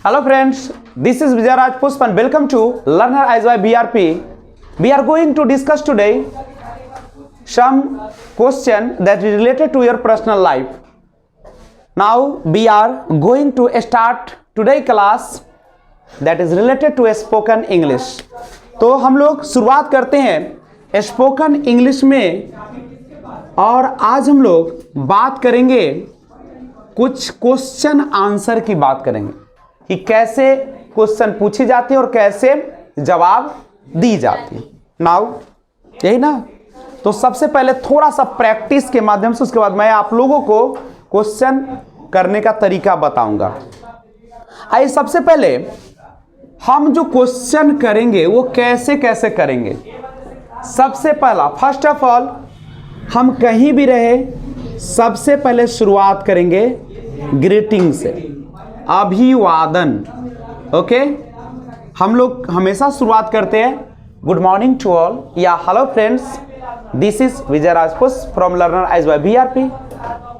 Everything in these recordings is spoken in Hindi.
Hello friends, this is Vijay Raj Pushp and welcome to Learner as by BRP. We are going to discuss today some question that is related to your personal life. Now we are going to start today class that is related to spoken English. तो हम लोग शुरुआत करते हैं स्पोकन इंग्लिश में और आज हम लोग बात करेंगे कुछ क्वेश्चन आंसर की बात करेंगे कि कैसे क्वेश्चन पूछी जाती है और कैसे जवाब दी जाती है। नाउ यही ना, तो सबसे पहले थोड़ा सा प्रैक्टिस के माध्यम से उसके बाद मैं आप लोगों को क्वेश्चन करने का तरीका बताऊंगा। आइए सबसे पहले हम जो क्वेश्चन करेंगे वो कैसे कैसे करेंगे। सबसे पहला फर्स्ट ऑफ ऑल हम कहीं भी रहे सबसे पहले शुरुआत करेंगे ग्रीटिंग से, अभिवादन। ओके, हम लोग हमेशा शुरुआत करते हैं गुड मॉर्निंग टू ऑल या hello friends, this is Vijay Raj Pushp from learner edge by BRP.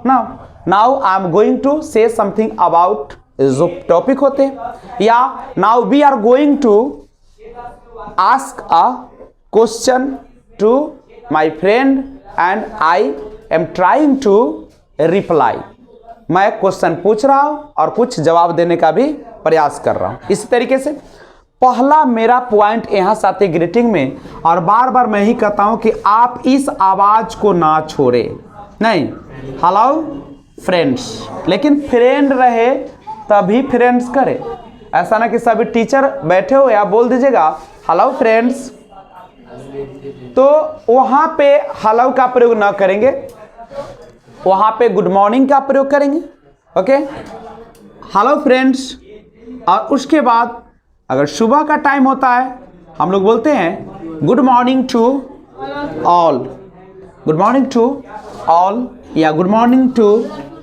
Now I am going to say something about जो टॉपिक होते या now we are going to ask a question to my friend and I am trying to reply. मैं क्वेश्चन पूछ रहा हूं और कुछ जवाब देने का भी प्रयास कर रहा हूं। इसी तरीके से पहला मेरा पॉइंट यहां से आते ग्रीटिंग में, और बार बार मैं ही कहता हूं कि आप इस आवाज को ना छोड़े। नहीं, हेलो फ्रेंड्स, लेकिन फ्रेंड रहे तभी फ्रेंड्स करे। ऐसा ना कि सभी टीचर बैठे हो या बोल दीजिएगा हेलो फ्रेंड्स, तो वहां पे हेलो का प्रयोग ना करेंगे, वहां पे गुड मॉर्निंग का प्रयोग करेंगे। ओके, हेलो फ्रेंड्स, और उसके बाद अगर सुबह का टाइम होता है हम लोग बोलते हैं good morning to all, good morning to all या good morning to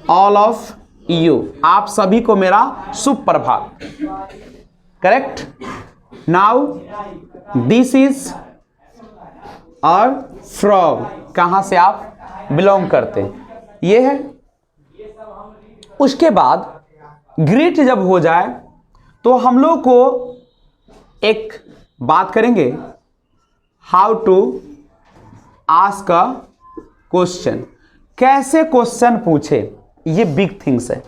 all of you, आप सभी को मेरा शुभ प्रभात। करेक्ट। नाउ दिस इज और फ्रॉम, कहां से आप बिलोंग करते हैं, ये है। उसके बाद ग्रीट जब हो जाए तो हम लोग को एक बात करेंगे how to ask a question, कैसे क्वेश्चन पूछे। ये बिग थिंग्स है,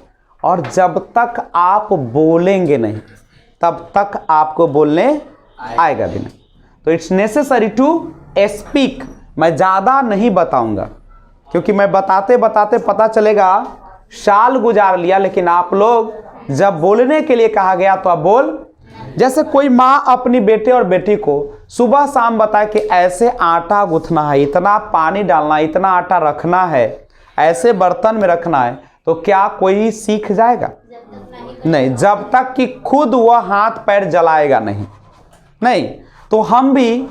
और जब तक आप बोलेंगे नहीं तब तक आपको बोलने आएगा भी नहीं। तो इट्स नेसेसरी टू स्पीक। मैं ज्यादा नहीं बताऊंगा क्योंकि मैं बताते बताते पता चलेगा साल गुजार लिया, लेकिन आप लोग जब बोलने के लिए कहा गया तो आप बोल। जैसे कोई माँ अपनी बेटे और बेटी को सुबह शाम बताए कि ऐसे आटा गूंथना है, इतना पानी डालना है, इतना आटा रखना है, ऐसे बर्तन में रखना है, तो क्या कोई सीख जाएगा? नहीं, जब तक कि खुद वह हाथ पैर जलाएगा नहीं। नहीं, तो हम भी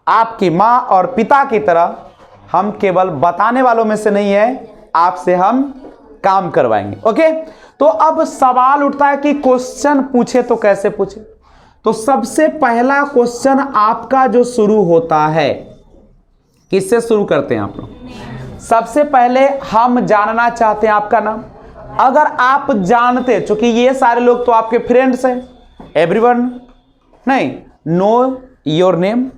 आपकी माँ और पिता की तरह हम केवल बताने वालों में से नहीं है, आपसे हम काम करवाएंगे। ओके, तो अब सवाल उठता है कि क्वेश्चन पूछे तो कैसे पूछे। तो सबसे पहला क्वेश्चन आपका जो शुरू होता है, किससे शुरू करते हैं आप लोग? सबसे पहले हम जानना चाहते हैं आपका नाम। अगर आप जानते, चूंकि ये सारे लोग तो आपके फ्रेंड्स हैं, एवरीवन नहीं know your name,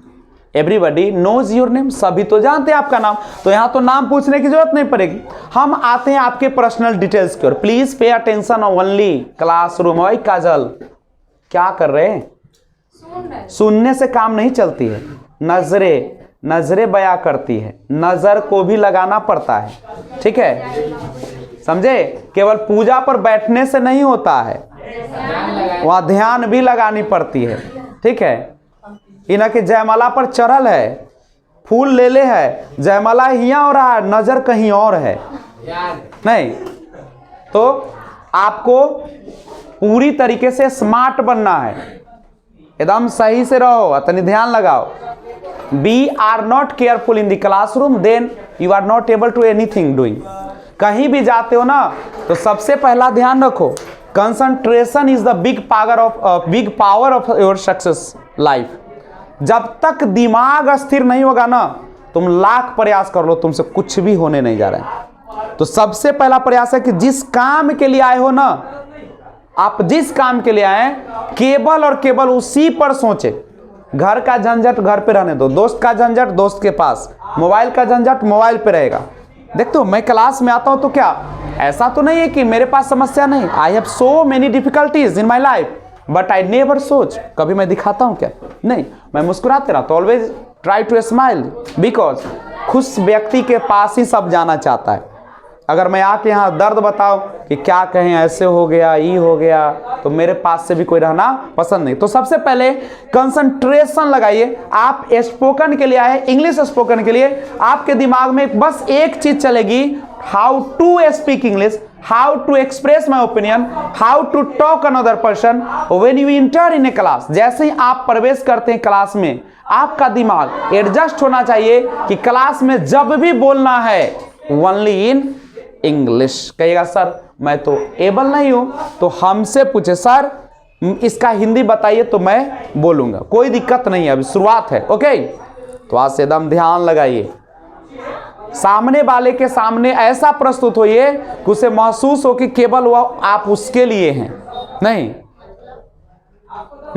everybody knows your name, सभी तो जानते हैं आपका नाम, तो यहां तो नाम पूछने की जरूरत नहीं पड़ेगी। हम आते हैं आपके पर्सनल डिटेल्स की ओर। Please pay attention only classroom. ओए काजल, क्या कर रहे हैं? सुनने से काम नहीं चलती है, नजरें बयां करती है, नजर को भी लगाना पड़ता है। ठीक है, समझे? केवल पूजा पर बैठने से नहीं होता है, वहां ध्यान भी लगानी पड़ती है। ठीक है, इन्हें कि जयमाला पर चढ़ल है, फूल ले ले है, जयमाला यहाँ हो रहा है, नजर कहीं और है। नहीं, तो आपको पूरी तरीके से स्मार्ट बनना है, एकदम सही से रहो, तनी ध्यान लगाओ। Be are not careful in the classroom, then you are not able to anything doing. कहीं भी जाते हो ना तो सबसे पहला ध्यान रखो, concentration is the big power of your success life. जब तक दिमाग अस्थिर नहीं होगा ना, तुम लाख प्रयास कर लो, तुमसे कुछ भी होने नहीं जा रहा है। तो सबसे पहला प्रयास है कि जिस काम के लिए आए हो ना, आप जिस काम के लिए आए केवल और केवल उसी पर सोचे। घर का झंझट घर पे रहने दो, दोस्त का झंझट दोस्त के पास, मोबाइल का झंझट मोबाइल पे रहेगा। देखते हो मैं क्लास में आता हूं तो क्या ऐसा तो नहीं है कि मेरे पास समस्या नहीं, I have so many difficulties in my life but I never सोच, कभी मैं दिखाता हूं क्या? नहीं, मैं मुस्कुराते रहता हूं, always try to smile, because खुश व्यक्ति के पास ही सब जाना चाहता है। अगर मैं आके यहाँ दर्द बताऊं कि क्या कहें ऐसे हो गया ये हो गया, तो मेरे पास से भी कोई रहना पसंद नहीं। तो सबसे पहले कंसंट्रेशन लगाइए। आप स्पोकन के लिए आए, इंग्लिश स्पोकन के लिए, आपके दिमाग में बस एक चीज चलेगी, how to speak English, how to express my opinion, how to talk another person when you enter in a class. जैसे ही आप प्रवेश करते हैं क्लास में, आपका दिमाग एडजस्ट होना चाहिए कि क्लास में जब भी बोलना है ओनली इन इंग्लिश। कहिएगा सर मैं तो एबल नहीं हूं, तो हमसे पूछे सर इसका हिंदी बताइए तो मैं बोलूंगा, कोई दिक्कत नहीं है, अभी शुरुआत है। ओके, तो आज से एकदम ध्यान लगाइए, सामने वाले के सामने ऐसा प्रस्तुत होइए कि उसे महसूस हो कि केवल वह आप उसके लिए हैं। नहीं,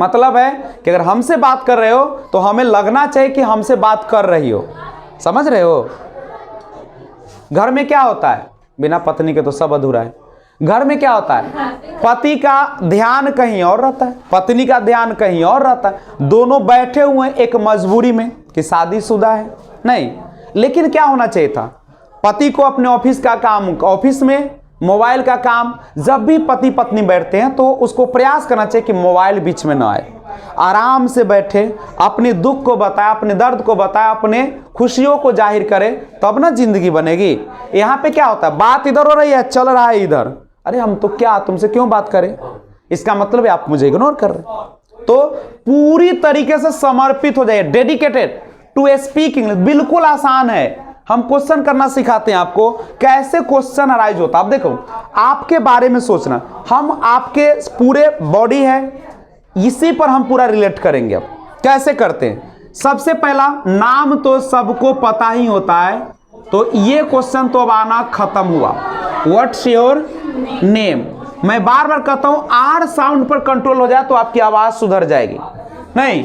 मतलब है कि अगर हमसे बात कर रहे हो तो हमें लगना चाहिए कि हमसे बात कर रही हो। समझ रहे हो? घर में क्या होता है, बिना पत्नी के तो सब अधूरा है। घर में क्या होता है, पति का ध्यान कहीं और रहता है, पत्नी का ध्यान कहीं और रहता है, दोनों बैठे हुए एक मजबूरी में कि शादीशुदा है। नहीं, लेकिन क्या होना चाहिए था, पति को अपने ऑफिस का काम ऑफिस में, मोबाइल का काम, जब भी पति पत्नी बैठते हैं तो उसको प्रयास करना चाहिए कि मोबाइल बीच में ना आए, आराम से बैठे, अपने दुख को बताए, अपने दर्द को बताए, अपने खुशियों को जाहिर करे, तब ना जिंदगी बनेगी। यहाँ पे क्या होता है, बात इधर हो रही है, चल रहा है इधर, अरे हम तो क्या तुमसे क्यों बात करें, इसका मतलब है आप मुझे इग्नोर कर रहे। तो पूरी तरीके से समर्पित हो जाइए, डेडिकेटेड टू स्पीक इंग्लिश। बिल्कुल आसान है, हम क्वेश्चन करना सिखाते हैं आपको, कैसे क्वेश्चन अराइज होता है। आप देखो, आपके बारे में सोचना, हम आपके पूरे बॉडी है, इसी पर हम पूरा रिलेट करेंगे। अब कैसे करते हैं, सबसे पहला नाम तो सबको पता ही होता है, तो ये क्वेश्चन तो अब आना खत्म हुआ। व्हाट्स योर नेम, मैं बार बार कहता हूं, आर साउंड पर कंट्रोल हो जाए तो आपकी आवाज सुधर जाएगी। नहीं,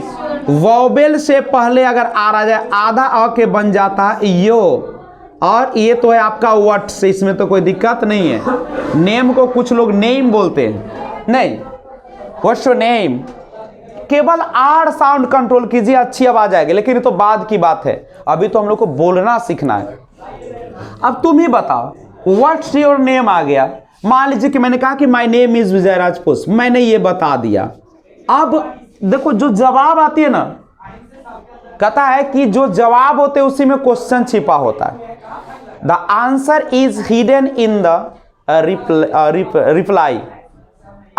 वॉवेल से पहले अगर आर आ जाए, आधा अ के बन जाता है यो, और ये तो है आपका व्हाट्स, इसमें तो कोई दिक्कत नहीं है। नेम को कुछ लोग नेम बोलते हैं, नहीं, व्हाट्स योर नेम, केवल आर साउंड कंट्रोल कीजिए, अच्छी आवाज आएगी। लेकिन ये तो बाद की बात है, अभी तो हम लोग को बोलना सीखना है। अब तुम ही बताओ, व्हाट्स योर नेम आ गया, मान लीजिए कि मैंने कहा कि माय नेम इज विजय राजपूत, मैंने ये बता दिया। अब देखो जो जवाब आती है ना, कहता है कि जो जवाब होते हैं उसी में क्वेश्चन छिपा होता है। The answer is hidden in the reply,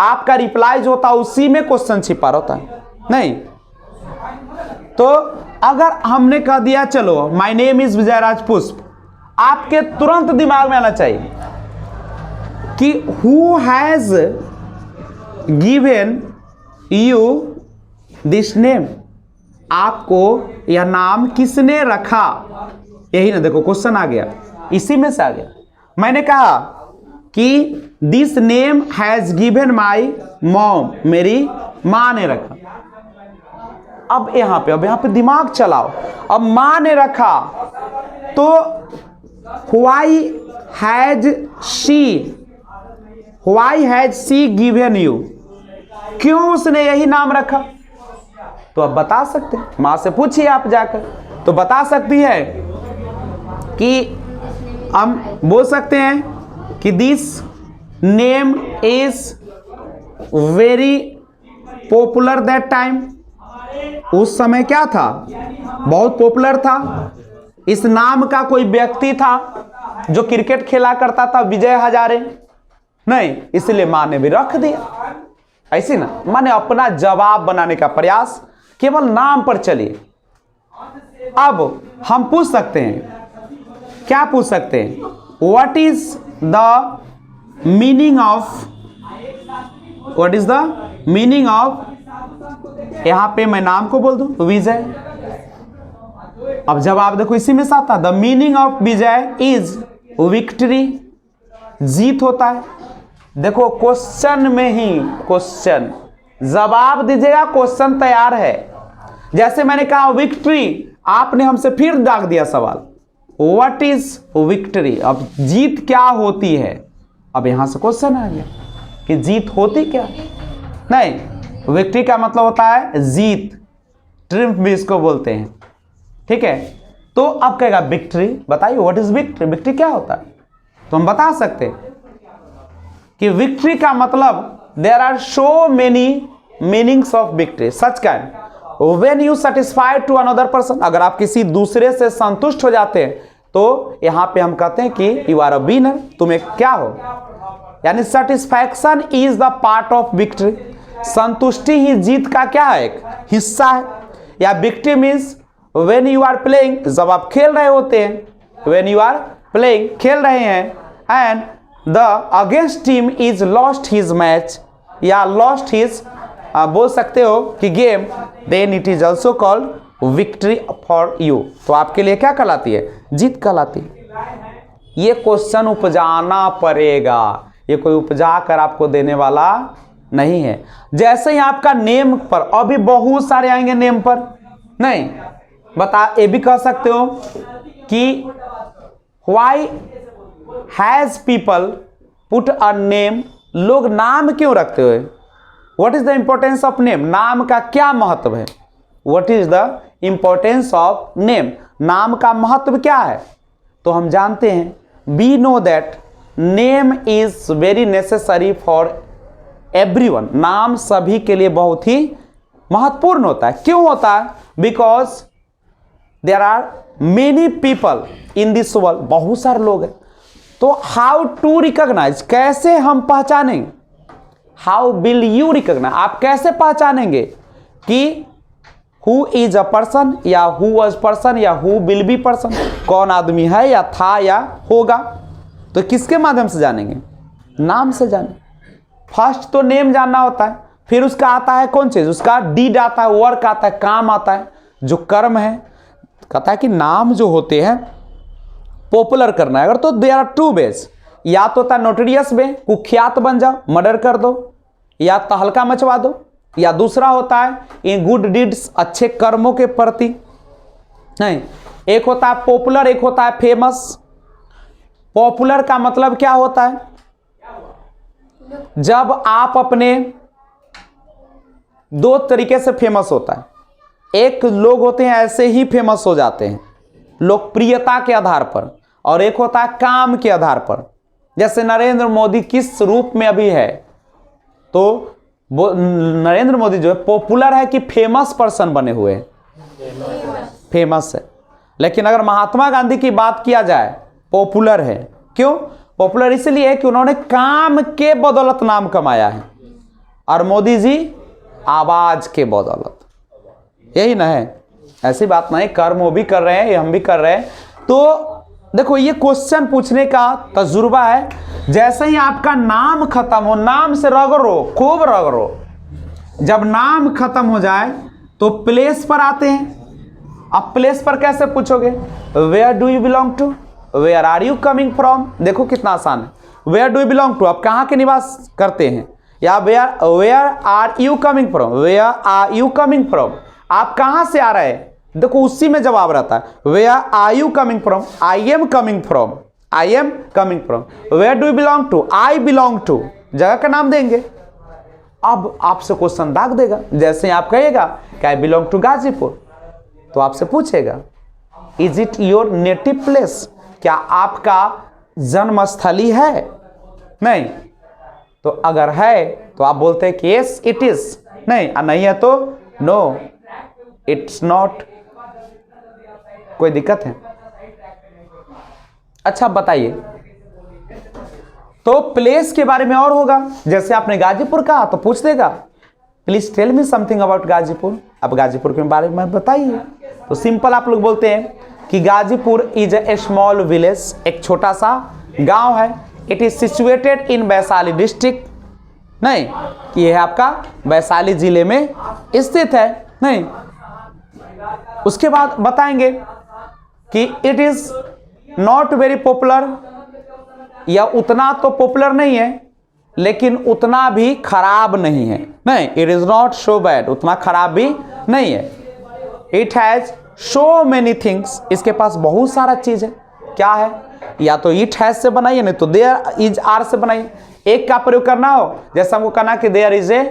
आपका रिप्लाई जो होता है उसी में क्वेश्चन छिपा रहता है। नहीं, तो अगर हमने कह दिया चलो माय नेम इज विजय राजपूत, आपके तुरंत दिमाग में आना चाहिए कि who has given you this name, आपको यह नाम किसने रखा, यही ना, देखो क्वेश्चन आ गया, इसी में से आ गया। मैंने कहा कि this name has given my mom, मेरी मां ने रखा। अब यहां पे दिमाग चलाओ, अब मां ने रखा तो why has she given you, क्यों उसने यही नाम रखा, तो अब बता सकते हैं, मां से पूछिए आप जाकर, तो बता सकती है कि हम बोल सकते हैं कि this name is very popular that time, उस समय क्या था, बहुत पॉपुलर था। इस नाम का कोई व्यक्ति था जो क्रिकेट खेला करता था, विजय हजारे, नहीं, इसलिए मां ने भी रख दिया। ऐसी ना, माने अपना जवाब बनाने का प्रयास, केवल नाम पर चलिए। अब हम पूछ सकते हैं, क्या पूछ सकते हैं, what is the meaning of, what is the meaning of, यहां पे मैं नाम को बोल दूं विजय। अब जवाब देखो इसी में आता, the meaning of Vijay is victory, जीत होता है। देखो क्वेश्चन में ही क्वेश्चन जवाब दीजिएगा, क्वेश्चन तैयार है। जैसे मैंने कहा विक्ट्री, आपने हमसे फिर दाग दिया सवाल, व्हाट इज विक्ट्री। अब जीत क्या होती है, अब यहां से क्वेश्चन आ गया कि जीत होती क्या। नहीं, विक्ट्री का मतलब होता है जीत, ट्रिम्फ भी इसको बोलते हैं, ठीक है। तो अब कहेगा विक्ट्री, बताइए व्हाट इज विक्ट्री, विक्ट्री क्या होता है। तो हम बता सकते कि विक्ट्री का मतलब there are so many meanings of victory, such can when you satisfied to another person. अगर आप किसी दूसरे से संतुष्ट हो जाते हैं तो यहां पे हम कहते हैं कि यू आर अ विनर, तुम एक क्या हो, यानी satisfaction is the part of victory. संतुष्टि ही जीत का क्या है, एक हिस्सा है। या victory means when you are playing, जब आप खेल रहे होते हैं, व्हेन यू आर प्लेइंग, खेल रहे हैं, and the against team is lost his match या लॉस्ट हिज, बोल सकते हो कि game, then it is also called victory for you. तो आपके लिए क्या कहलाती है, जीत कहलाती है। ये क्वेश्चन उपजाना पड़ेगा, ये कोई उपजा कर आपको देने वाला नहीं है। जैसे ही आपका नेम पर, अभी बहुत सारे आएंगे नेम पर, नहीं बता, ये भी कह सकते हो कि why has people put a name, लोग नाम क्यों रखते हुए, what is the importance of name, नाम का क्या महत्व है, what is the importance of name, नाम का महत्व क्या है। तो हम जानते हैं, we know that name is very necessary for everyone, नाम सभी के लिए बहुत ही महत्वपूर्ण होता है। क्यों होता है, because there are many people in this world, बहुत सारे लोग हैं। तो हाउ टू रिकॉग्नाइज, कैसे हम पहचानेंगे, हाउ विल यू रिकॉग्नाइज, आप कैसे पहचानेंगे कि हु इज अ पर्सन या हु वाज पर्सन या हु विल बी पर्सन, कौन आदमी है या था या होगा। तो किसके माध्यम से जानेंगे, नाम से जाने। फर्स्ट तो नेम जानना होता है, फिर उसका आता है कौन चीज, उसका डीड आता है, वर्क आता है, काम आता है, जो कर्म है। कहता है कि नाम जो होते हैं पॉपुलर करना है, अगर तो देयर आर टू वेज, या तो होता है नोटोरियस वे, कुख्यात बन जाओ, मर्डर कर दो या तहलका मचवा दो, या दूसरा होता है इन गुड डीड्स, अच्छे कर्मों के प्रति। नहीं, एक होता है पॉपुलर, एक होता है फेमस। पॉपुलर का मतलब क्या होता है, जब आप अपने दो तरीके से फेमस होता है। एक लोग होते हैं ऐसे ही फेमस हो जाते हैं लोकप्रियता के आधार पर, और एक होता है काम के आधार पर। जैसे नरेंद्र मोदी किस रूप में अभी है, तो वो नरेंद्र मोदी जो है पॉपुलर है कि फेमस पर्सन बने हुए हैं, फेमस है। लेकिन अगर महात्मा गांधी की बात किया जाए, पॉपुलर है। क्यों पॉपुलर, इसलिए है कि उन्होंने काम के बदौलत नाम कमाया है, और मोदी जी आवाज के बदौलत। यही ना है, ऐसी बात नहीं, कर्म वो भी कर रहे हैं, ये हम भी कर रहे हैं। तो देखो, ये क्वेश्चन पूछने का तजुर्बा है। जैसे ही आपका नाम खत्म हो, नाम से रगड़ो, खूब रगड़ो। जब नाम खत्म हो जाए तो प्लेस पर आते हैं। अब प्लेस पर कैसे पूछोगे, where do you belong to, where are you coming from. देखो कितना आसान है, where do you belong to, आप कहाँ के निवास करते हैं, या where are you coming from, where are you coming from, आप कहाँ से आ रहे हैं। देखो उसी में जवाब रहता है, where are you coming from, I am coming from, I am coming from. Where do you belong to, I belong to, जगह का नाम देंगे। अब आपसे क्वेश्चन दाग देगा, जैसे आप कहिएगा कि आई बिलोंग टू गाजीपुर, तो आपसे पूछेगा is it your native place, क्या आपका जन्मस्थली है। नहीं, तो अगर है तो आप बोलते हैं कि यस इट इज, नहीं है तो नो इट्स नॉट। कोई दिक्कत है? अच्छा बताइए, तो प्लेस के बारे में और होगा, जैसे आपने गाजीपुर कहा तो पूछ देगा please tell me something about Ghazipur, अब गाजीपुर के बारे में बताइए। तो सिंपल आप लोग बोलते हैं कि Ghazipur is a small village, एक छोटा सा गांव है। It is situated in Vaishali district, नहीं कि यह आपका वैशाली जिले में स्थित है। नहीं, उसके बाद बताएंगे कि it is not very popular, या उतना तो पॉपुलर नहीं है, लेकिन उतना भी खराब नहीं है। नहीं, it is not so bad, उतना खराब भी नहीं है। It has so many things, इसके पास बहुत सारा चीज है। क्या है? या तो इट हैज से बनाइए, नहीं तो देयर इज आर से बनाइए। एक का प्रयोग करना हो, जैसे हमको कहना कि there is a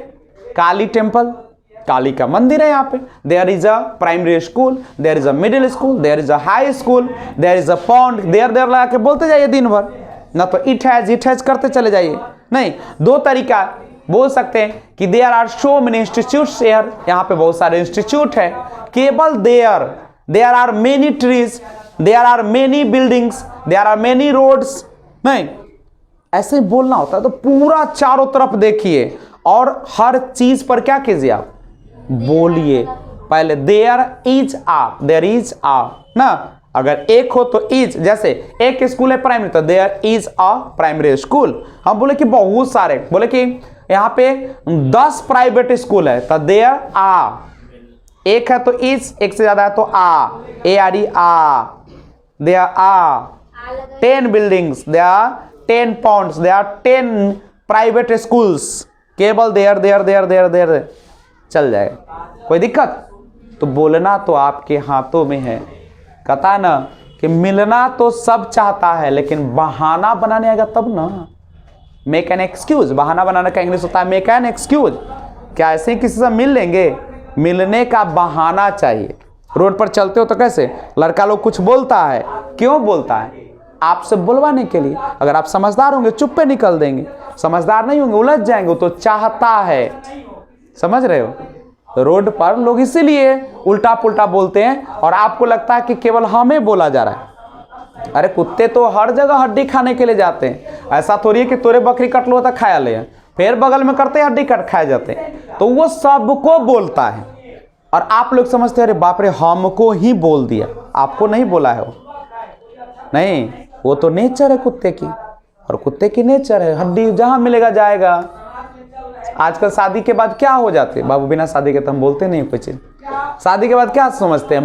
Kali temple, Kali का मंदिर है यहाँ पे। There is a primary school, there is a middle school, there is a high school, there is a pond, there लगा के बोलते जाइए दिन भर, ना तो इट हैज करते चले जाइए। नहीं, दो तरीका बोल सकते हैं कि there are so many institutes here, यहाँ पे बहुत सारे इंस्टीट्यूट है। केवल there are many trees, there are many buildings, there are many roads. नहीं, ऐसे ही बोलना होता है। तो पूरा चारों तरफ देखिए और हर चीज पर क्या कीजिए आप, बोलिए। पहले देयर इज आ ना, अगर एक हो तो इज, जैसे एक स्कूल है प्राइमरी तो there is a primary school. हम बोले कि बहुत सारे, बोले कि यहाँ पे 10 प्राइवेट स्कूल है तो देयर आ, एक है तो इज, एक से ज्यादा है तो are, A R E are. There are 10 buildings, there are 10 ponds, there are 10 private schools. केवल देयर चल जाएगा, कोई दिक्कत? तो बोलना तो आपके हाथों में है। कहता ना कि मिलना तो सब चाहता है, लेकिन बहाना बनाने आएगा तब ना। मेक एन एक्सक्यूज, बहाना बनाने का इंग्लिश होता है मेक एन एक्सक्यूज। क्या ऐसे ही किसी से मिल लेंगे? मिलने का बहाना चाहिए। रोड पर चलते हो तो कैसे लड़का लोग कुछ बोलता है, क्यों बोलता है? आपसे बुलवाने के लिए। अगर आप समझदार होंगे चुप पे निकल देंगे, समझदार नहीं होंगे उलझ जाएंगे। तो चाहता है, समझ रहे हो? रोड पर लोग इसीलिए उल्टा पुल्टा बोलते हैं और आपको लगता है कि केवल हमें बोला जा रहा है। अरे कुत्ते तो हर जगह हड्डी खाने के लिए जाते हैं। ऐसा थोड़ी है कि तोरे बकरी कट लो तो खाया ले, फिर बगल में करते हड्डी कट खाए जाते हैं। तो वो सबको बोलता है और आप लोग समझते हैं अरे बाप रे हमको ही बोल दिया। आपको नहीं बोला है वो, नहीं, वो तो नेचर है कुत्ते की, और कुत्ते की नेचर है हड्डी जहां मिलेगा जाएगा। आजकल शादी के बाद क्या हो जाते हैं बाबू, बिना शादी के तो हम बोलते नहीं कुछ। शादी के बाद क्या समझते हैं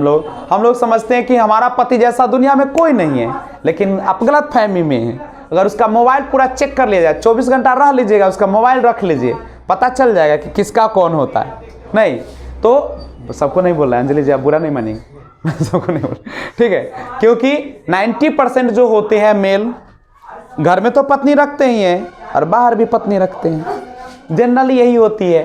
हम लोग समझते हैं कि हमारा पति जैसा दुनिया में कोई नहीं है, लेकिन आप गलत फहमी में हैं। अगर उसका मोबाइल पूरा चेक कर लिया जाए, 24 घंटा रह लीजिएगा, उसका मोबाइल रख लीजिए, पता चल जाएगा कि किसका कौन होता है। नहीं तो सबको नहीं बोल रहा है अंजलि जी, आप बुरा नहीं मानिए, सबको नहीं बोल, ठीक है? क्योंकि 90% जो होते हैं मेल घर में तो पत्नी रखते ही हैं और बाहर भी पत्नी रखते हैं। जनरली यही होती है,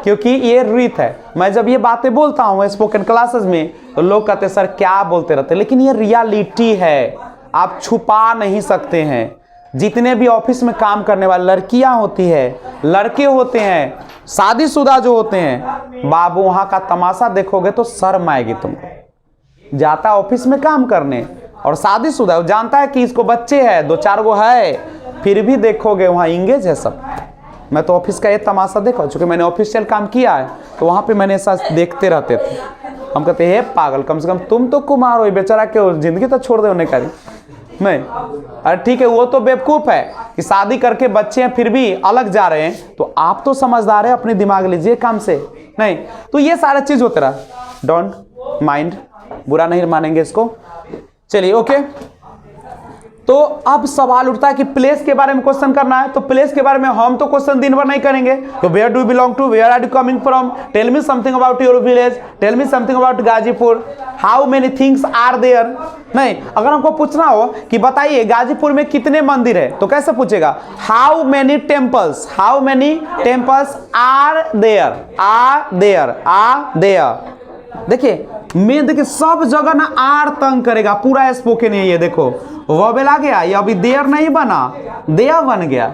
क्योंकि ये रीत है। मैं जब ये बातें बोलता हूँ स्पोकन क्लासेस में तो लोग कहते हैं सर क्या बोलते रहते, लेकिन ये रियलिटी है, आप छुपा नहीं सकते हैं। जितने भी ऑफिस में काम करने वाली लड़कियां होती है, लड़के होते हैं, शादीशुदा जो होते हैं, बाबू वहां का तमाशा देखोगे तो शर्म आएगी तुमको। जाता ऑफिस में काम करने और शादीशुदा जानता है कि इसको बच्चे हैं, 2-4 गो है, फिर भी देखोगे वहां इंगेज है सब। मैं तो ऑफिस का ये तमाशा देखा, चूंकि मैंने ऑफिशियल काम किया है तो वहां पे मैंने ऐसा देखते रहते थे। हम कहते हे पागल, कम से कम तुम तो कुमार हो, बेचारा के जिंदगी तो छोड़ दे उन्हें करी नहीं। अरे ठीक है, वो तो बेवकूफ है कि शादी करके बच्चे हैं फिर भी अलग जा रहे हैं, तो आप तो समझदार है, अपनी दिमाग लीजिए काम से। नहीं तो ये सारा चीज होता रहा, डोंट माइंड, बुरा नहीं मानेंगे इसको। चलिए ओके, तो अब सवाल उठता है कि प्लेस के बारे में क्वेश्चन करना है। तो प्लेस के बारे में हम तो क्वेश्चन दिन भर नहीं करेंगे। तो where do you belong to, where are you coming from, tell me something about your village, tell me something about Ghazipur, how many things are there. नहीं, अगर हमको पूछना हो कि बताइए गाजीपुर में कितने मंदिर है, तो कैसे पूछेगा? How many temples, how many temples are there, are there, are there. देखिए मैं देखिए सब जगह ना आर तंग करेगा, पूरा स्पोकन है ये। देखो वोबेल आ गया, ये अभी देयर नहीं बना, देयर बन गया।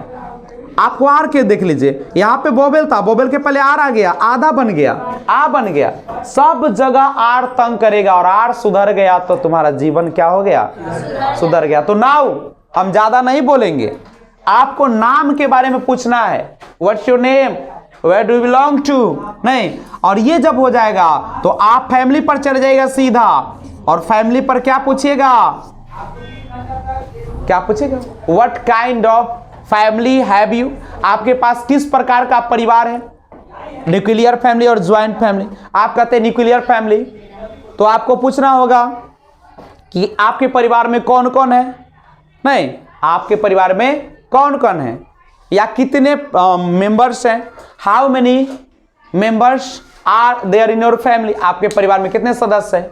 आपको आर के देख लीजिए, यहाँ पे वोबेल था, वोबेल के पहले आर आ गया, आधा बन गया, आ बन गया। सब जगह आर तंग करेगा और आर सुधर गया तो तुम्हारा जीवन क्या हो गया? सुधर गया। तो नाउ हम ज्यादा नहीं बोलेंगे, आपको नाम के बारे में पूछना है। What's your name, where do you belong to, नहीं। और ये जब हो जाएगा तो आप फैमिली पर चले जाइएगा सीधा, और फैमिली पर क्या पूछिएगा? क्या पूछेगा? What kind of family have you, आपके पास किस प्रकार का परिवार है? न्यूक्लियर फैमिली और ज्वाइंट फैमिली। आप कहते हैं न्यूक्लियर फैमिली, तो आपको पूछना होगा कि आपके परिवार में कौन कौन है। नहीं, आपके परिवार में कौन कौन है? या कितने मेंबर्स हैं, how many members are there in your family, आपके परिवार में कितने सदस्य हैं।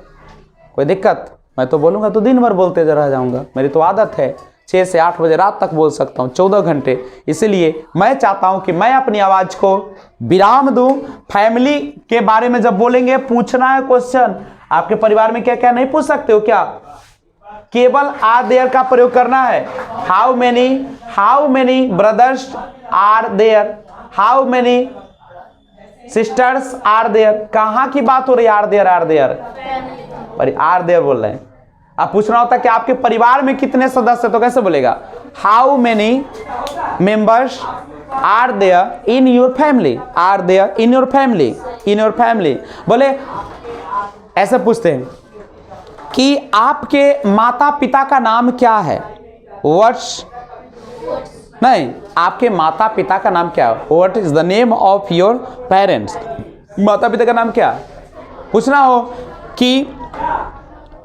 कोई दिक्कत? मैं तो बोलूँगा तो दिन भर बोलते रह जाऊँगा, मेरी तो आदत है 6 से 8 बजे रात तक बोल सकता हूँ, 14 घंटे। इसलिए मैं चाहता हूँ कि मैं अपनी आवाज़ को विराम दूँ। फैमिली के बारे में जब बोलेंगे पूछना है क्वेश्चन, आपके परिवार में क्या क्या नहीं पूछ सकते हो क्या, केवल आर देयर का प्रयोग करना है। How many brothers are there, how many sisters are there. कहाँ की बात हो रही है आर देयर पर आर देयर बोल रहे हैं। अब पूछना होता कि आपके परिवार में कितने सदस्य, तो कैसे बोलेगा, how many members are there in your family, are there in your family. बोले ऐसे पूछते हैं कि आपके माता पिता का नाम क्या है, व्हाट्स, नहीं, आपके माता पिता का नाम क्या है, what is the name of your parents. माता पिता का नाम क्या है। पूछना हो कि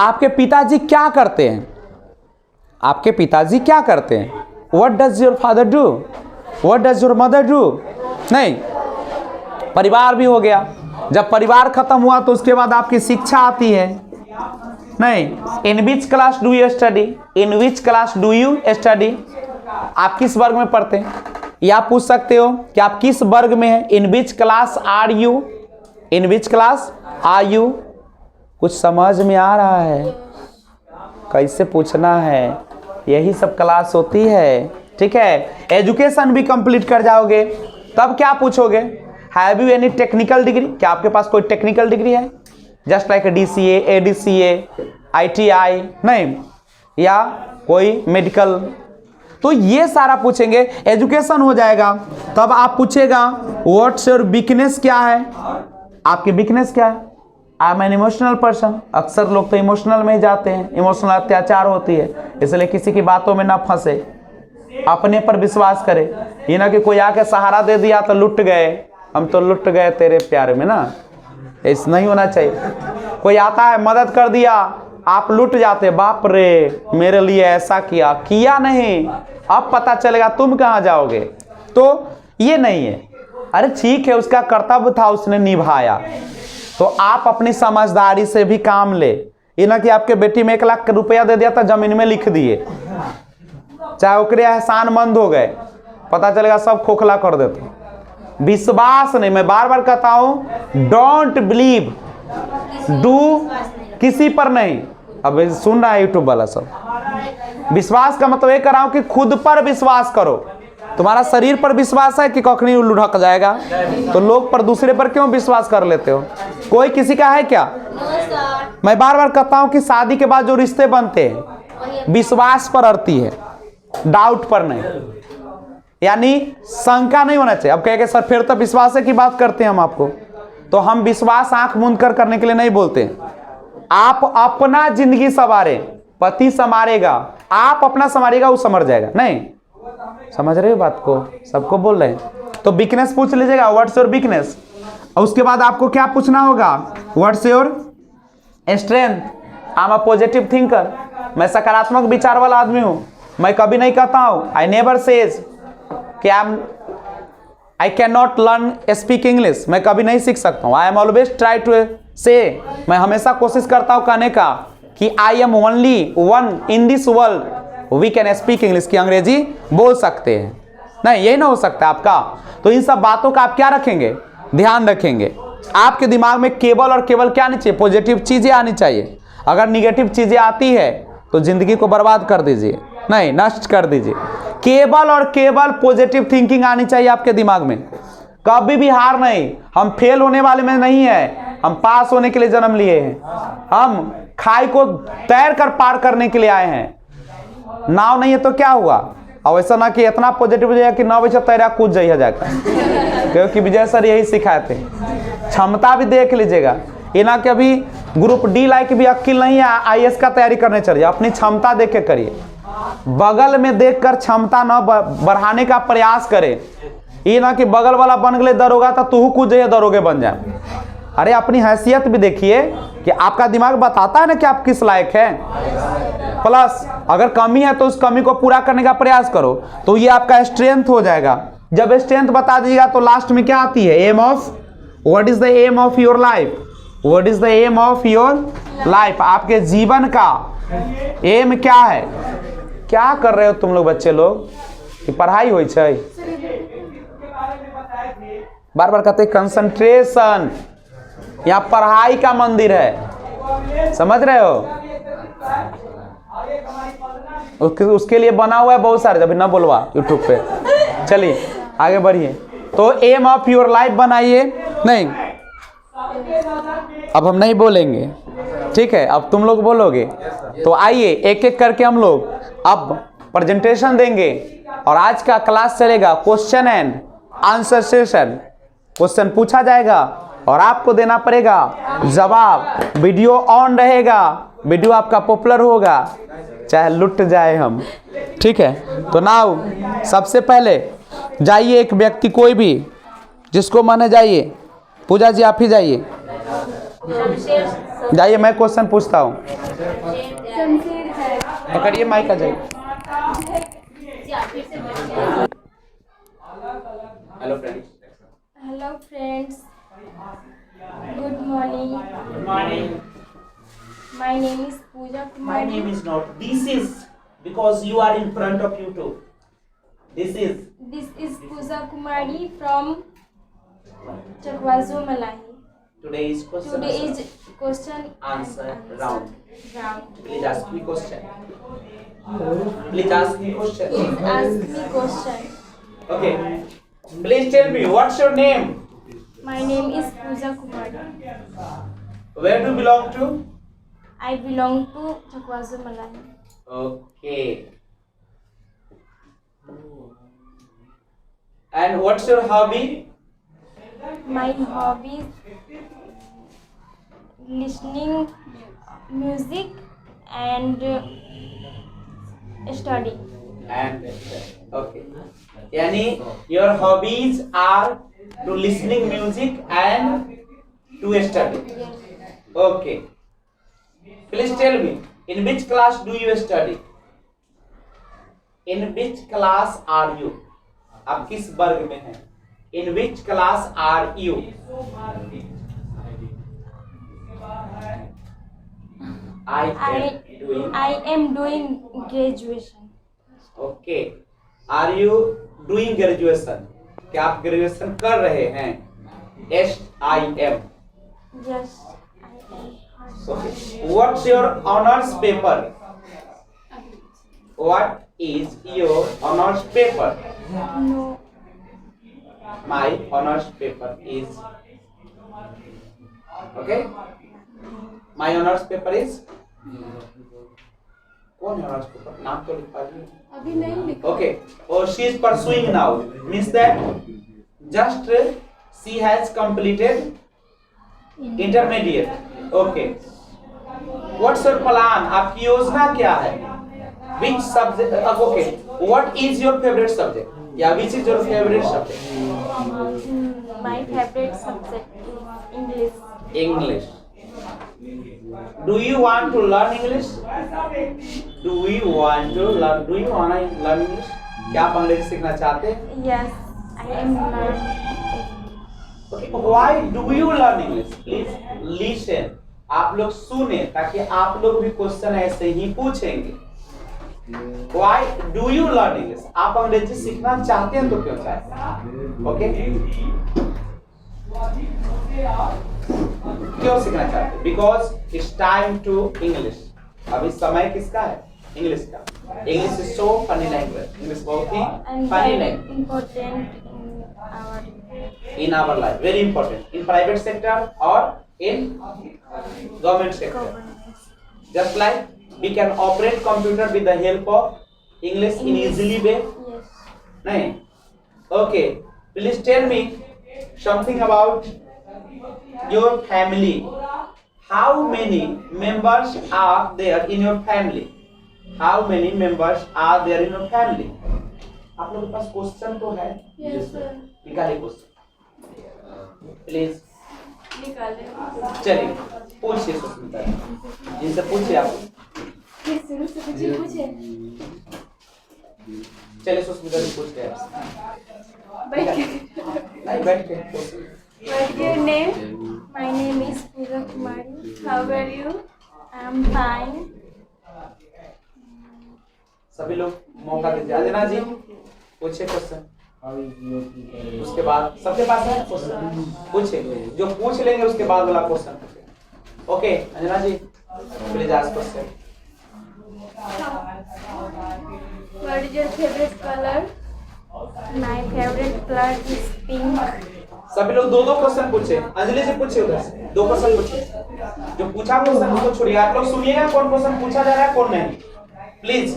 आपके पिताजी क्या करते हैं, आपके पिताजी क्या करते हैं, what does your father do, what does your mother do. नहीं, परिवार भी हो गया। जब परिवार खत्म हुआ तो उसके बाद आपकी शिक्षा आती है। नहीं, in which class do you study, in which class do you study, आप किस वर्ग में पढ़ते हैं। या पूछ सकते हो कि आप किस वर्ग में हैं, in which class are you, in which class are you. कुछ समझ में आ रहा है कैसे पूछना है, यही सब क्लास होती है। ठीक है, एजुकेशन भी कंप्लीट कर जाओगे तब क्या पूछोगे, have you any technical degree, क्या आपके पास कोई टेक्निकल डिग्री है, just like DCA, ADCA, ITI, नहीं, या कोई मेडिकल। तो ये सारा पूछेंगे, एजुकेशन हो जाएगा। तब आप पूछेगा व्हाट्स योर वीकनेस, क्या है आपकी वीकनेस, क्या है। I am an emotional person, अक्सर लोग तो इमोशनल में ही जाते हैं, इमोशनल अत्याचार होती है, इसलिए किसी की बातों में ना फंसे, अपने पर विश्वास करे। ये ना कि कोई आके सहारा दे दिया तो लुट गए, हम तो लुट गए तेरे प्यार में ना, ऐसा नहीं होना चाहिए। कोई आता है मदद कर दिया, आप लुट जाते, बाप रे मेरे लिए ऐसा किया नहीं, अब पता चलेगा तुम कहाँ जाओगे। तो ये नहीं है। अरे ठीक है, उसका कर्तव्य था, उसने निभाया, तो आप अपनी समझदारी से भी काम ले। ये ना कि आपके बेटी में 1 लाख रुपया दे दिया था, जमीन में लिख दिए, चाहे ओकरे एहसान मंद हो गए, पता चलेगा सब खोखला कर देते। विश्वास नहीं, मैं बार बार कहता हूं, डोंट बिलीव, डू किसी पर नहीं। अब सुन रहा है यूट्यूब वाला सब, विश्वास का मतलब ये कर रहा हूं कि खुद पर विश्वास करो। तुम्हारा शरीर पर विश्वास है कि कखनी लुढ़क जाएगा, तो लोग पर, दूसरे पर क्यों विश्वास कर लेते हो। कोई किसी का है क्या? मैं बार बार कहता हूं कि शादी के बाद जो रिश्ते बनते हैं विश्वास पर अड़ती है, डाउट पर नहीं, यानी शंका नहीं होना चाहिए। अब कहेंगे सर फिर तो विश्वास की बात करते हैं हम आपको, तो हम विश्वास आंख मूंद कर करने के लिए नहीं बोलते। आप अपना जिंदगी संवारे, पति संवारेगा, आप अपना संवारेगा, वो संवर जाएगा। नहीं समझ रहे हो बात को, सबको बोल रहे हैं। तो वीकनेस पूछ लीजिएगा, व्हाट्स योर वीकनेस। और उसके बाद आपको क्या पूछना होगा, what's your strength. I am a positive thinker, मैं सकारात्मक विचार वाला आदमी हूं। मैं कभी नहीं कहता हूं, आई नेवर सेज कि I can not learn speak English, मैं कभी नहीं सीख सकता हूं। I am always try to say, मैं हमेशा कोशिश करता हूं कहने का कि I am only one in this world we can speak English, की अंग्रेजी बोल सकते हैं। नहीं, यही ना हो सकता है आपका। तो इन सब बातों का आप क्या रखेंगे, ध्यान रखेंगे। आपके दिमाग में केवल और केवल क्या आनी चाहिए, पॉजिटिव चीजें आनी चाहिए। अगर निगेटिव चीजें आती है तो जिंदगी को बर्बाद कर दीजिए, नहीं नष्ट कर दीजिए। केवल और केवल पॉजिटिव थिंकिंग आनी चाहिए आपके दिमाग में। कभी भी हार नहीं, हम फेल होने वाले में नहीं है, हम पास होने के लिए जन्म लिए हैं। हम खाई को तैर कर पार करने के लिए आए हैं। नाव नहीं है तो क्या हुआ। और ऐसा ना कि इतना पॉजिटिव हो जाए कि 9 बजे तैरा कूद जाइए जाकर, क्योंकि विजय सर यही सिखाए थे। क्षमता भी देख लीजिएगा, ये ना कि अभी ग्रुप डी लाइक भी अक्ल नहीं है, IAS का तैयारी करने चलिए, अपनी क्षमता देख के करिए। बगल में देखकर क्षमता न बढ़ाने का प्रयास करें। ये ना कि बगल वाला बन गए दरोगा तो तू कूद जाइए दरोगे बन जाए। अरे अपनी हैसियत भी देखिए कि आपका दिमाग बताता है ना कि आप किस लायक हैं। प्लस अगर कमी है तो उस कमी को पूरा करने का प्रयास करो, तो ये आपका स्ट्रेंथ हो जाएगा। जब स्ट्रेंथ बता दीजिएगा तो लास्ट में क्या आती है, aim of, what is the aim of your life, what is the aim of your life, आपके जीवन का एम क्या है। क्या कर रहे हो तुम लोग बच्चे लोग, कि पढ़ाई हो छै, बार बार कहते कंसंट्रेशन, यहाँ पढ़ाई का मंदिर है, समझ रहे हो। उसके लिए बना हुआ है बहुत सारे, अभी ना बोलवा यूट्यूब पे। चलिए आगे बढ़िए। तो एम ऑफ योर लाइफ बनाइए, नहीं अब हम नहीं बोलेंगे, ठीक है, अब तुम लोग बोलोगे। तो आइए एक एक करके हम लोग अब प्रेजेंटेशन देंगे और आज का क्लास चलेगा question and answer session. Question पूछा जाएगा और आपको देना पड़ेगा जवाब। वीडियो ऑन रहेगा, वीडियो आपका पॉपुलर होगा, चाहे लुट जाए हम, ठीक है। तो नाउ सबसे पहले जाइए, एक व्यक्ति कोई भी जिसको माने जाइए, पूजा जी आप ही जाइए, जाइए मैं क्वेश्चन पूछता हूँ। पकड़िए माइक, आ जाइए। Hello friends, hello friends, good morning. Good morning. My name is Pooja My Kumari. name is not. This is because you are in front of YouTube. This is this is Puja Kumari from Chakwajo Malai. today's question. Today is question Answer round. Round. Please ask me question. Please ask me question. Ask me question. Okay. Please tell me what's your name? My name is Puja Kumari. Where do you belong to? I belong to Chakwajo Malai. Okay. And what's your hobby? My hobbies listening music and study. And okay, yani your hobbies are to listening music and to study. Okay, please tell me, in which class do you study? In which class are you? आप किस वर्ग में हैं? In which class are you? I am doing graduation. Okay. Are you doing graduation? क्या आप ग्रेजुएशन कर रहे हैं? SIM. Yes, I am. Okay. What's your honors paper? What is your honors paper? No, My honors paper is. Okay. My honors paper is. कौन है honors paper? नाम तो लिखा है। अभी नहीं लिखा। Okay. Oh, she is pursuing now. Means that just she has completed intermediate. Okay. What's your plan? आपकी योजना क्या है? Which subject? Okay. What is your favorite subject? Yeah, which is your favorite subject? My favorite subject is English. English. Do you want to learn English? Do you want to learn? Do you want to learn English? क्या आप अंग्रेजी सीखना चाहते हैं? Yes, I am learning. Okay. Why do you learn English? Please listen. आप लोग सुने ताकि आप लोग भी क्वेश्चन ऐसे ही पूछेंगे। Why do you learn English? आप अंग्रेजी सीखना चाहते हैं तो क्यों चाहते हैं? Okay? क्यों सीखना चाहते हैं? Because it's time to English. अभी समय किसका है? इंग्लिश का। English is so funny language. English बहुत ही And funny very language. important In our life, very important. In private sector or in government sector. government. Just like we can operate computer with the help of English in easily way. Yes. नहीं? Okay. Please tell me something about your family. How many members are there in your family? How many members are there in your family? आप लोगों के पास क्वेश्चन तो है? Yes, sir. निकालिए क्वेश्चन प्लीज। निकाले। चलिए पूछिए सुष्मिता जी, जिनसे पूछिए आप। फिर शुरू से कुछ ही पूछे। चलिए सुस्मिता जी पूछते हैं आपसे। बैठ के। नहीं बैठ के। What's your name? My name is Pooja Kumari. How are you? I'm fine. सभी लोग मौका दीजिए। अंजना जी पूछे क्वेश्चन। उसके बाद सबके पास है क्वेश्चन, पूछे। जो पूछ लेंगे उसके बाद वाला question. Okay Anjana ji please ask question. What is your favorite color? My favorite color is pink. सभी लोग दो दो क्वेश्चन पूछे। अंजलि जी पूछे उधर से, दो क्वेश्चन पूछे। जो पूछा क्वेश्चन उसको छोड़िए। आप लोग सुनिएगा कौन क्वेश्चन पूछा जा रहा है कौन नहीं, please.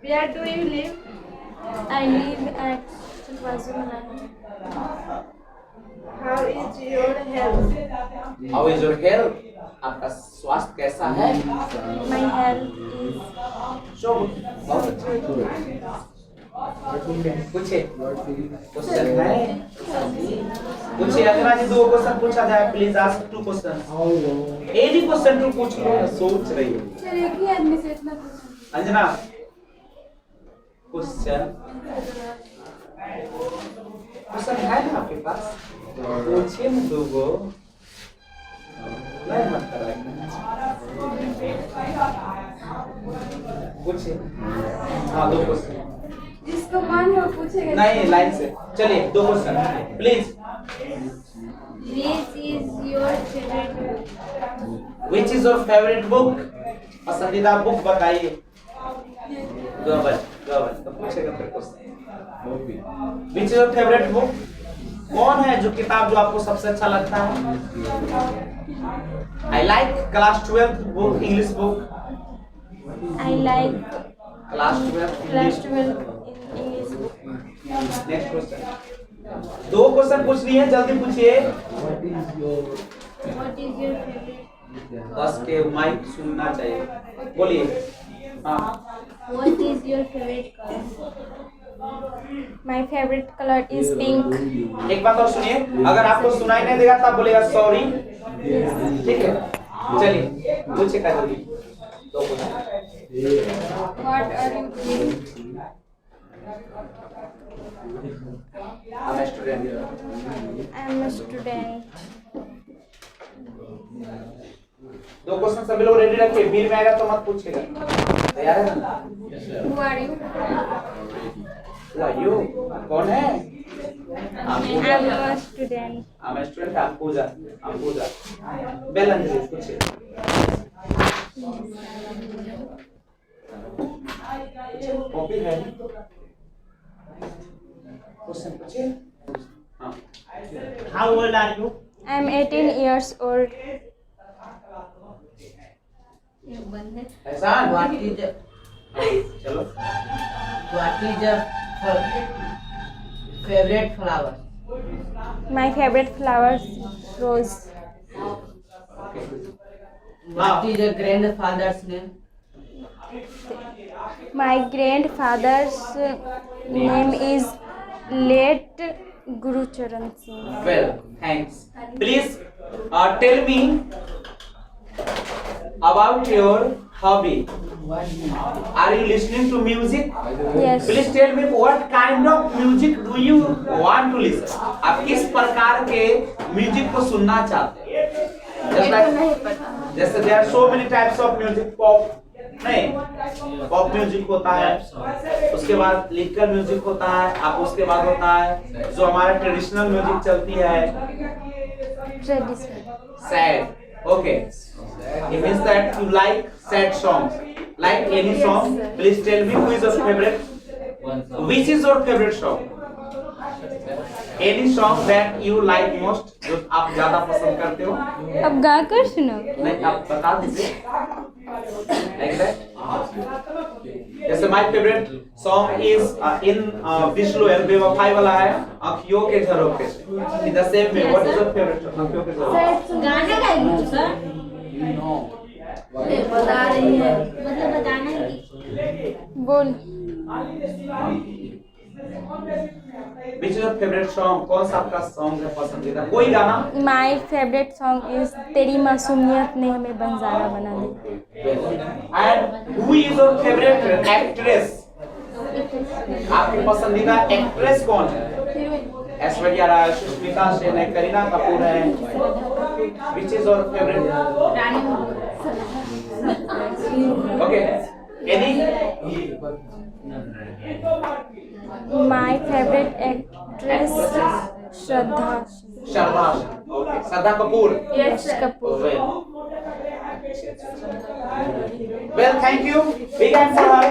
Where do you live? I live at Wazirala. How is your health? How is your health? आपका स्वास्थ्य कैसा है? My health is शो बहुत अच्छा। पूछे क्वेश्चन है, पूछे। अंजना जी दो क्वेश्चन पूछा जाए, प्लीज आस्क टू क्वेश्चन। एक ही क्वेश्चन टू पूछ लो, सोच रही है चलिए एक ही आदमी से इतना पूछा। अंजना। क्वेश्चन है ना आपके पास? पूछिए ना दो गो, नहीं मत कराइए। पूछिए। हाँ दो क्वेश्चन। जिसको मन हो पूछेगा। नहीं लाइन से। चलिए दो question please. Which is your favorite book? Which is your favourite book? पसंदीदा बुक बताइए। गवर्न तो पूछेगा फिर question. Which is your favourite book? कौन है जो किताब जो आपको सबसे अच्छा लगता है? I like class 12 book, English book. I like class 12 class 12 in English book. Next question. दो क्वेश्चन पूछनी है, जल्दी पूछिए। What is your favorite? बस के माइक सुनना चाहिए, बोलिए। हाँ What is your favorite color? My favorite color is pink. एक बात और सुनिए, अगर आपको सुनाई नहीं देगा तब बोलेगा सॉरी, ठीक है? चलिए पूछिए का जल्दी दो question. What are you doing? I'm a student. I'm a student. दो क्वेश्चन सभी लोग रेडी रखिए, बीच में आएगा तो मत पूछिएगा। तैयार है ना? Who are you? यू कौन है? I'm a student. I'm a student. I'm Pooja. बेल अंजलि पूछिए। कॉपी है? क्वेश्चन पूछिए। हाँ। How old are you? I'm 18 years old. एहसान What is the चलो favorite flower? My favorite flower is rose. What is your grandfather's name? My grandfather's name is late Guru Charan Singh. well thanks please tell me about your hobby. Are you listening to music? Yes. Please tell me what kind of music do you want to listen? आप किस प्रकार के म्यूजिक को सुनना चाहते हैं? जैसे there are so many types of music, pop नहीं, पॉप म्यूजिक होता है, उसके बाद लिरिकल म्यूजिक होता है, आप उसके बाद होता है जो हमारा ट्रेडिशनल म्यूजिक चलती है, Traditional. sad. Okay, it means that you like sad songs. Like any song, please tell me who is your favorite. Which is your favorite song? Any song that you like most, जो आप ज्यादा पसंद करते हो? अब गा कर सुनो। नहीं, आप बता दीजिए। Like that? जैसे my favorite song is in Vishnu बेवफाई वाला है, आँखियों के झरोखे से। In the same way, what is your favorite song? आँखियों के झरोखे। गाना गाएगी सर? No. बता रही है, मतलब बताना है। बोल। Which is your favorite song? कौन सा आपका सॉन्ग है पसंदीदा? कोई गाना? My favorite song is तेरी मासूमियत ने हमें बंजारा बना दिया। And who is your favorite actress? आपकी पसंदीदा एक्ट्रेस कौन है? ऐश्वर्या राय, सुष्मिता सेन है, करीना कपूर है। Which is your favorite? Okay. Any? My favorite actress Shraddha Shraddha. Okay. Shraddha Kapoor. Yash Kapoor. Well, thank you. Big hand for her.